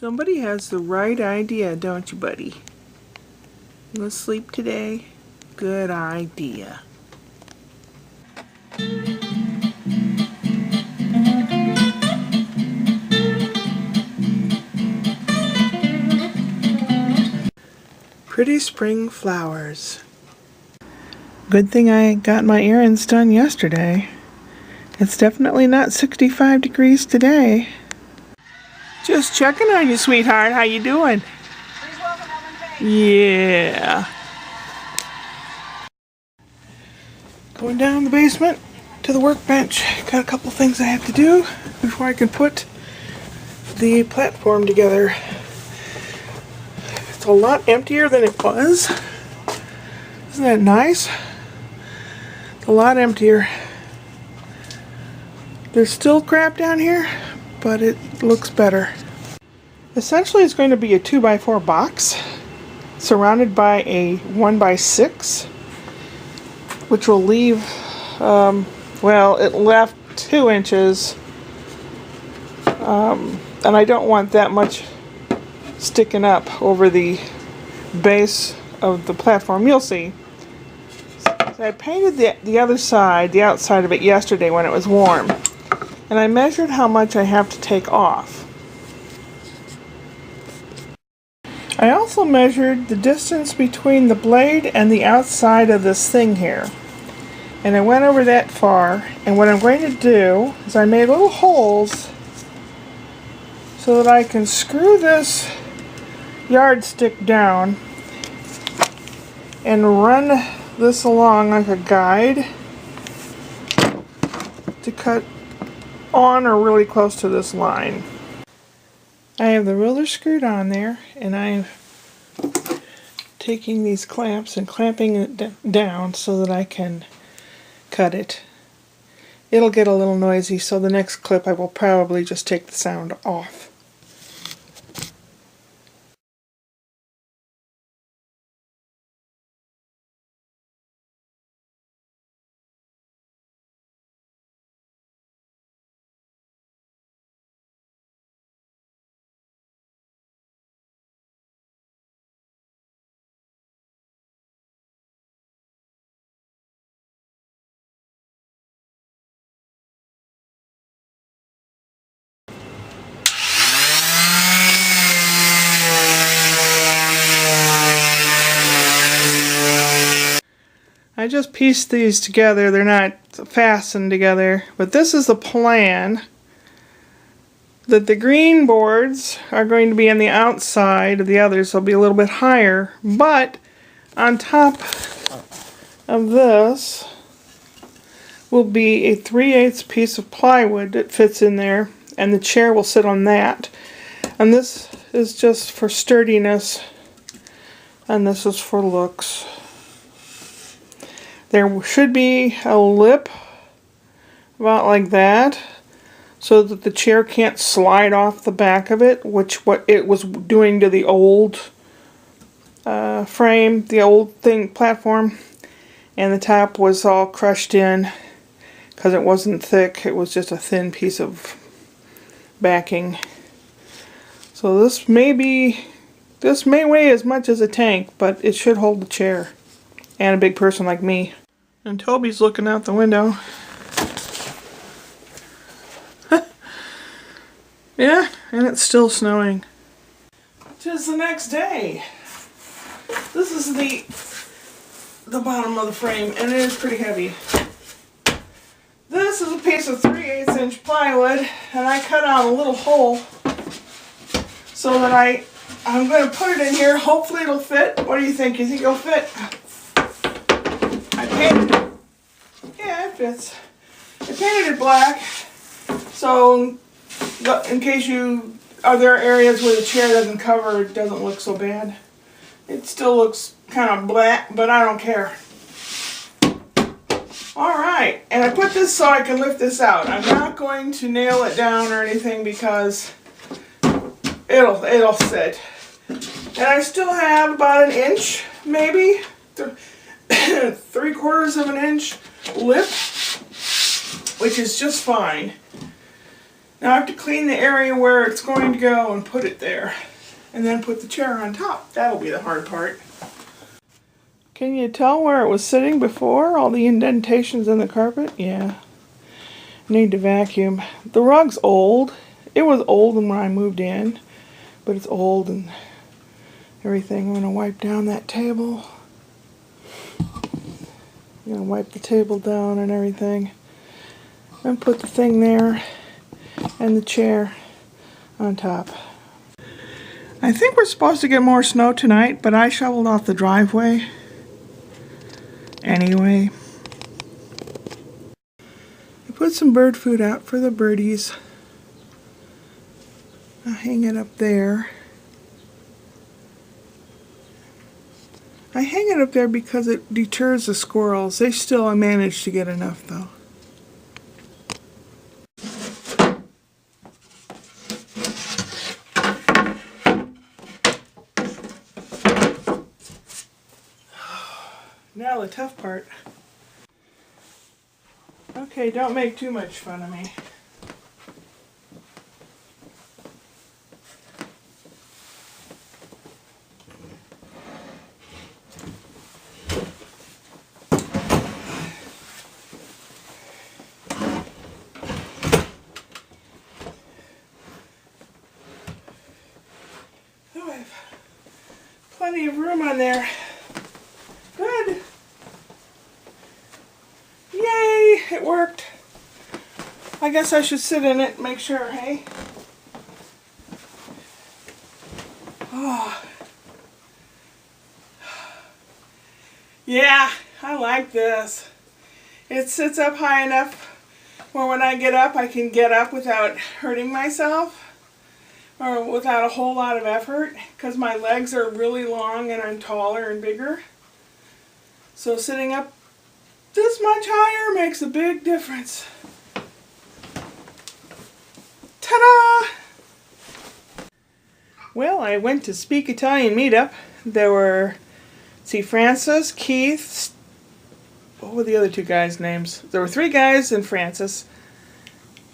Somebody has the right idea, don't you, buddy? You want to sleep today? Good idea. Pretty spring flowers. Good thing I got my errands done yesterday. It's definitely not 65 degrees today. Just checking on you, sweetheart. How you doing? Yeah. Going down the basement to the workbench. Got a couple things I have to do before I can put the platform together. It's a lot emptier than it was. Isn't that nice? It's a lot emptier. There's still crap down here, but it looks better. Essentially, it's going to be a 2x4 box surrounded by a 1x6, which will leave, well, it left 2 inches, and I don't want that much sticking up over the base of the platform. You'll see. So I painted the other side, the outside of it, yesterday when it was warm, and I measured how much I have to take off. I also measured the distance between the blade and the outside of this thing here. And I went over that far, and what I'm going to do is I made little holes so that I can screw this yardstick down and run this along like a guide to cut on or really close to this line. I have the ruler screwed on there, and I'm taking these clamps and clamping it down so that I can cut it. It'll get a little noisy, so the next clip I will probably just take the sound off. I just pieced these together. They're not fastened together, but this is the plan. That the green boards are going to be on the outside of the others. They'll be a little bit higher, but on top of this will be a 3/8 piece of plywood that fits in there, and the chair will sit on that. And this is just for sturdiness, and this is for looks. There should be a lip about like that, so that the chair can't slide off the back of it, which what it was doing to the old frame, the old platform. And the top was all crushed in because it wasn't thick, it was just a thin piece of backing. So this may weigh as much as a tank, but it should hold the chair and a big person like me. And Toby's looking out the window. Yeah, and it's still snowing. 'Tis the next day. This is the bottom of the frame, and it is pretty heavy. This is a piece of 3/8 inch plywood, and I cut out a little hole so that I'm going to put it in here. Hopefully it'll fit. What do you think? You think it'll fit? I painted it. Yeah, it fits. I painted it black, so in case are there areas where the chair doesn't cover, it doesn't look so bad. It still looks kind of black, but I don't care. Alright, and I put this so I can lift this out. I'm not going to nail it down or anything because it'll sit. And I still have about an inch, maybe 3/4 of an inch lip, which is just fine. Now I have to clean the area where it's going to go and put it there. And then put the chair on top. That'll be the hard part. Can you tell where it was sitting before? All the indentations in the carpet? Yeah. Need to vacuum. The rug's old. It was old when I moved in. But it's old and everything. I'm going to wipe down that table. I'm going to wipe the table down and everything. And put the thing there. And the chair on top. I think we're supposed to get more snow tonight, but I shoveled off the driveway anyway. I put some bird food out for the birdies. I'll hang it up there. I hang it up there because it deters the squirrels. They still manage to get enough though. Now the tough part. Okay, don't make too much fun of me. Oh, I have plenty of room on there. Good. Yay, it worked. I guess I should sit in it and make sure, hey? Oh. Yeah, I like this. It sits up high enough where when I get up, I can get up without hurting myself or without a whole lot of effort because my legs are really long and I'm taller and bigger. So sitting up this much higher makes a big difference. Ta-da! Well, I went to Speak Italian meetup. There were, Francis, Keith, what were the other two guys' names? There were 3 guys and Francis.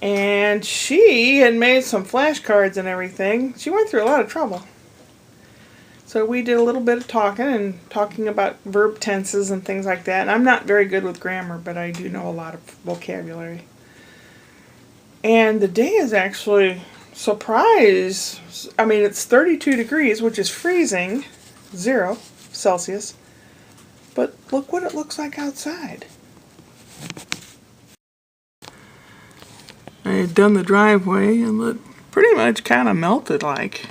And she had made some flashcards and everything. She went through a lot of trouble. So we did a little bit of talking about verb tenses and things like that. And I'm not very good with grammar, but I do know a lot of vocabulary. And the day is actually, surprise, I mean it's 32 degrees, which is freezing, 0 Celsius. But look what it looks like outside. I had done the driveway and it pretty much kind of melted like.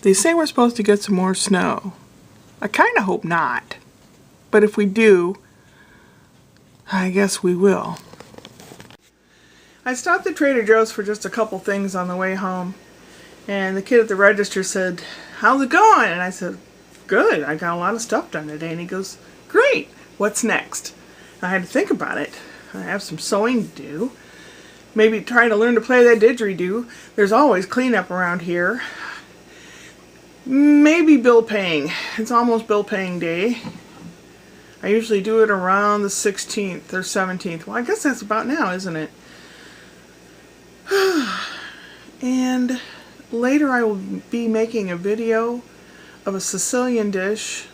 They say we're supposed to get some more snow. I kind of hope not. But if we do, I guess we will. I stopped at Trader Joe's for just a couple things on the way home. And the kid at the register said, "How's it going?" And I said, "Good. I got a lot of stuff done today." And he goes, "Great. What's next?" I had to think about it. I have some sewing to do. Maybe try to learn to play that didgeridoo. There's always cleanup around here. Maybe bill paying. It's almost bill paying day. I usually do it around the 16th or 17th. Well, I guess that's about now, isn't it? And later I will be making a video of a Sicilian dish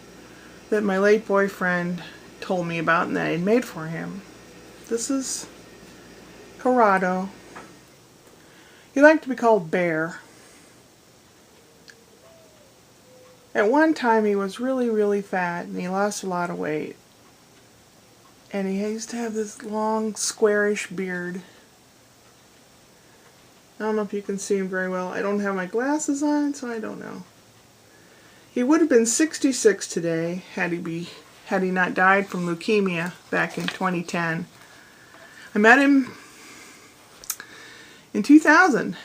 that my late boyfriend told me about and that I had made for him. This is Corrado. He liked to be called Bear. At one time he was really, really fat and he lost a lot of weight. And he used to have this long, squarish beard. I don't know if you can see him very well. I don't have my glasses on, so I don't know. He would have been 66 today had he not died from leukemia back in 2010. I met him in 2000.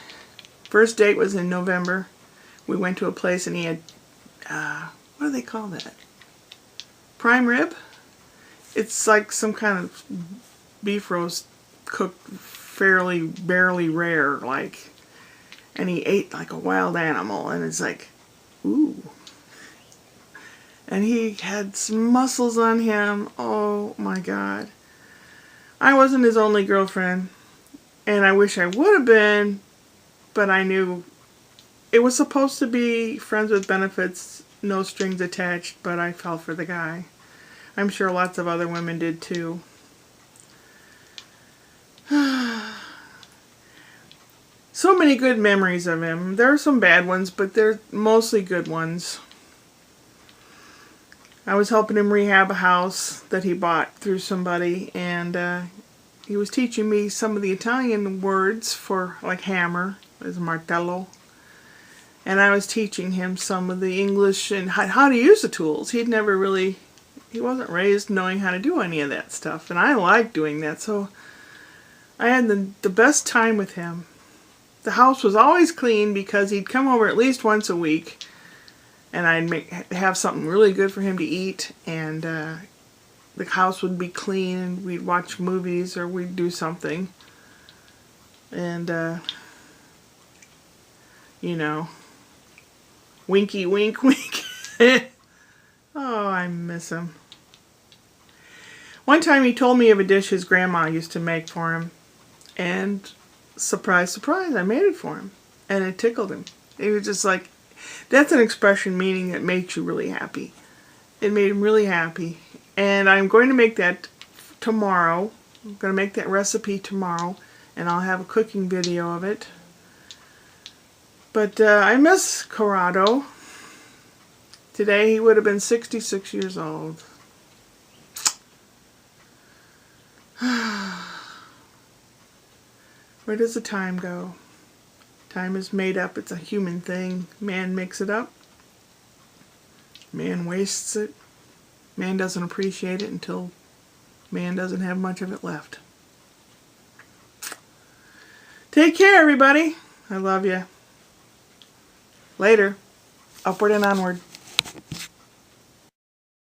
First date was in November. We went to a place and he had, what do they call that? Prime rib? It's like some kind of beef roast cooked fairly, barely rare, like, and he ate like a wild animal, and it's like, ooh. And he had some muscles on him. Oh my God. I wasn't his only girlfriend. And I wish I would have been, but I knew it was supposed to be friends with benefits, no strings attached, but I fell for the guy. I'm sure lots of other women did too. So many good memories of him. There are some bad ones, but they're mostly good ones. I was helping him rehab a house that he bought through somebody, and he was teaching me some of the Italian words for, like, hammer, is martello. And I was teaching him some of the English and how to use the tools. He wasn't raised knowing how to do any of that stuff. And I like doing that, so I had the best time with him. The house was always clean because he'd come over at least once a week. And I'd have something really good for him to eat. And the house would be clean, and we'd watch movies or we'd do something. And, you know, winky wink wink. Oh, I miss him. One time he told me of a dish his grandma used to make for him. And surprise, surprise, I made it for him. And it tickled him. It was just like, that's an expression meaning that makes you really happy. It made him really happy. And I'm going to make that tomorrow. I'm going to make that recipe tomorrow. And I'll have a cooking video of it. But I miss Corrado. Today he would have been 66 years old. Where does the time go? Time is made up. It's a human thing. Man makes it up. Man wastes it. Man doesn't appreciate it until man doesn't have much of it left. Take care, everybody. I love you. Later. Upward and onward.